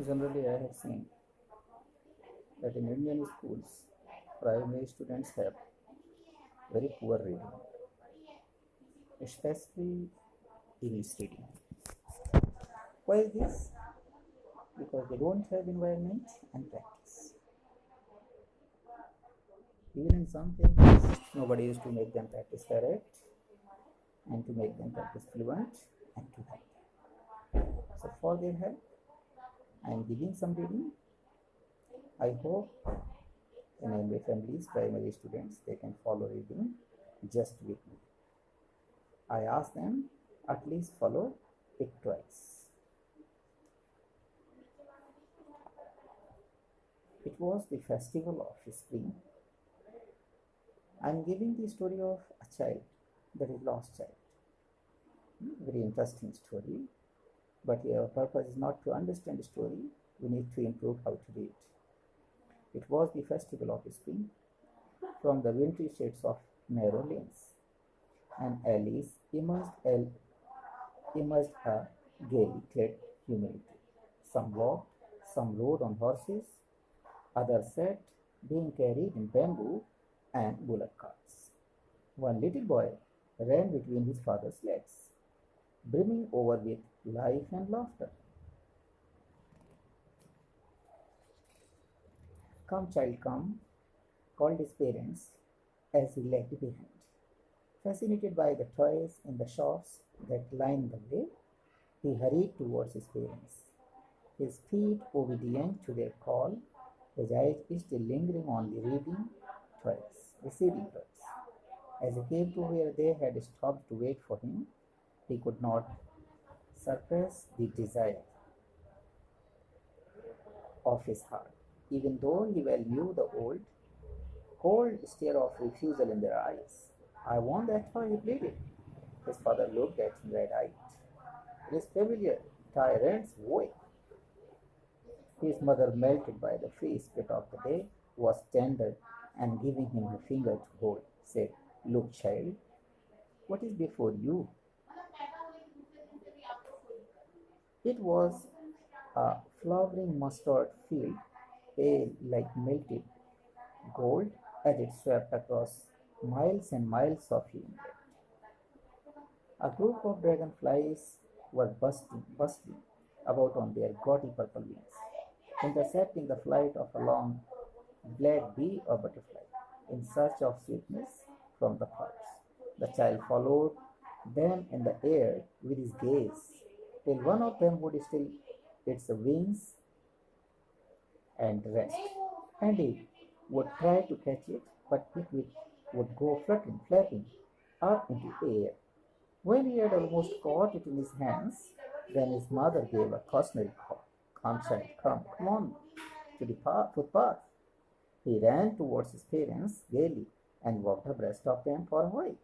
Generally, I have seen that in Indian schools, primary students have very poor reading, especially English reading. Why is this? Because they don't have environment and practice. Even in some cases, nobody used to make them practice correct and to make them practice fluent and to help them. So for their help, I am giving some reading. I hope in every family's primary students they can follow reading just with me. I ask them at least follow it twice. It was the festival of spring. I am giving the story of a child, that is lost child. Very interesting story. But our purpose is not to understand the story, we need to improve how to read. It was the festival of spring from the wintry shades of narrow lanes, and Alice emerged a gaily clad humanity. Some walked, some rode on horses, others sat, being carried in bamboo and bullock carts. One little boy ran between his father's legs, brimming over with life and laughter. Come, child, come, called his parents as he lagged behind. Fascinated by the toys in the shops that lined the way, he hurried towards his parents, his feet obedient to their call, his eyes still lingering on the receding toys. As he came to where they had stopped to wait for him, he could not suppress the desire of his heart, even though he well knew the old, cold stare of refusal in their eyes. I want that toy, he pleaded. His father looked at him red-eyed. It is familiar, tyrant's way. His mother, melted by the free spirit of the day, was tender and giving him her finger to hold, said, look, child, what is before you? It was a flowering mustard field, pale like melted gold as it swept across miles and miles of humid. A group of dragonflies were bustling about on their gaudy purple wings, intercepting the flight of a long black bee or butterfly in search of sweetness from the flowers. The child followed them in the air with his gaze till one of them would still its wings and rest. And he would try to catch it, but would go flapping up into air. When he had almost caught it in his hands, then his mother gave a cautionary call. Come, child, come on to the footpath. He ran towards his parents gaily and walked abreast of them for a while,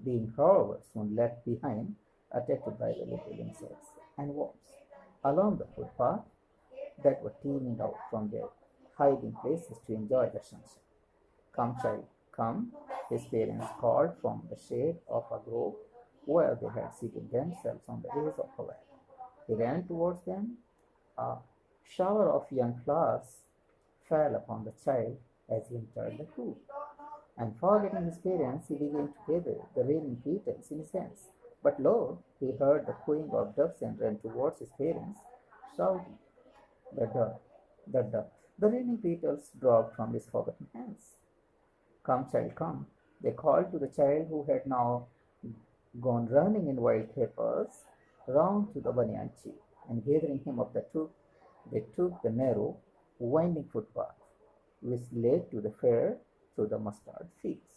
being, however, soon left behind, attacked by the little insects and worms along the footpath that were teeming out from their hiding places to enjoy the sunshine. Come, child, come, his parents called from the shade of a grove where they had seated themselves on the edge of a well. He ran towards them. A shower of young flowers fell upon the child as he entered the grove, and forgetting his parents, he began to gather the raining petals in his hands. But lo, he heard the cooing of doves and ran towards his parents, shouting, the dove, the dove. The raining petals dropped from his forgotten hands. Come, child, come. They called to the child who had now gone running in wild capers round to the banyan tree, and gathering him up they took the narrow, winding footpath which led to the fair through the mustard fields.